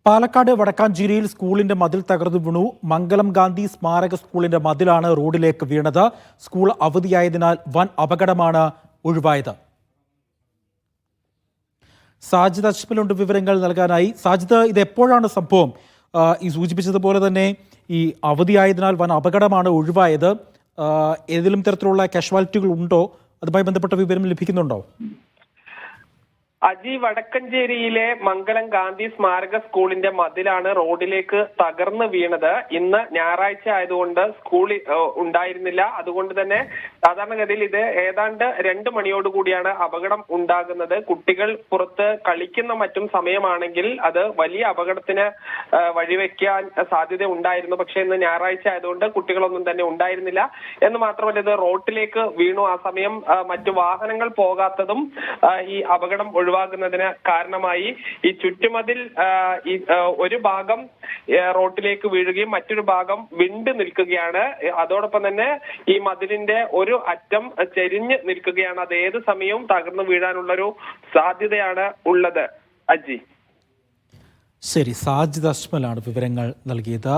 പാലക്കാട് വടക്കാഞ്ചേരിയിൽ സ്കൂളിന്റെ മതിൽ തകർന്നു വീണു. മംഗലം ഗാന്ധി സ്മാരക സ്കൂളിന്റെ മതിലാണ് റോഡിലേക്ക് വീണത്. സ്കൂൾ അവധിയായതിനാൽ വൻ അപകടമാണ് ഒഴിവായത്. സാജിദ് അജ്മലുണ്ട് വിവരങ്ങൾ നൽകാനായി. സാജിദ്, ഇത് എപ്പോഴാണ് സംഭവം? ഈ സൂചിപ്പിച്ചതുപോലെ തന്നെ ഈ അവധിയായതിനാൽ വൻ അപകടമാണ് ഒഴിവായത്. ഏതെങ്കിലും തരത്തിലുള്ള കാഷ്വാലിറ്റികൾ ഉണ്ടോ? അതുമായി ബന്ധപ്പെട്ട വിവരം ലഭിക്കുന്നുണ്ടോ? അജി, വടക്കഞ്ചേരിയിലെ മംഗലം ഗാന്ധി സ്മാരക സ്കൂളിന്റെ മതിലാണ് റോഡിലേക്ക് തകർന്നു വീണത്. ഇന്ന് ഞായറാഴ്ച ആയതുകൊണ്ട് സ്കൂൾ ഉണ്ടായിരുന്നില്ല. അതുകൊണ്ട് തന്നെ സാധാരണഗതിയിൽ ഇത് ഏതാണ്ട് 2 മണിയോടുകൂടിയാണ് അപകടം ഉണ്ടാകുന്നത്. കുട്ടികൾ പുറത്ത് കളിക്കുന്ന മറ്റും സമയമാണെങ്കിൽ അത് വലിയ അപകടത്തിന് വഴിവെക്കാൻ സാധ്യത ഉണ്ടായിരുന്നു. പക്ഷെ ഇന്ന് ഞായറാഴ്ച ആയതുകൊണ്ട് കുട്ടികളൊന്നും തന്നെ ഉണ്ടായിരുന്നില്ല. എന്ന് മാത്രമല്ല, ഇത് റോഡിലേക്ക് വീണു. ആ സമയം മറ്റു വാഹനങ്ങൾ പോകാത്തതും ഈ അപകടം ഒഴിവാക്കുന്നതിന് കാരണമായി. ഈ ചുറ്റുമതിൽ ഒരു ഭാഗം റോഡിലേക്ക് വീഴുകയും മറ്റൊരു ഭാഗം വിണ്ടു നിൽക്കുകയാണ്. അതോടൊപ്പം തന്നെ ഈ മതിലിന്റെ ഒരു അറ്റം ചെരിഞ്ഞ് നിൽക്കുകയാണ്. അത് ഏത് സമയവും തകർന്നു വീഴാനുള്ളൊരു സാധ്യതയാണ് ഉള്ളത്. അജി, ശരി. സാജിദ് അജ്മലാണ് വിവരങ്ങൾ നൽകിയത്.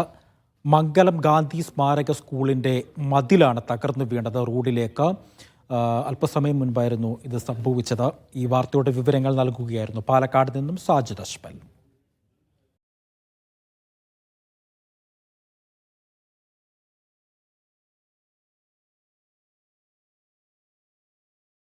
മംഗലം ഗാന്ധി സ്മാരക സ്കൂളിന്റെ മതിലാണ് തകർന്നു വീണത് റോഡിലേക്ക്. അല്പസമയം മുൻപായിരുന്നു ഇത് സംഭവിച്ചത്. ഈ വാർത്തയുടെ വിവരങ്ങൾ നൽകുകയായിരുന്നു പാലക്കാട് നിന്നും സാജിദ് അജ്മൽ.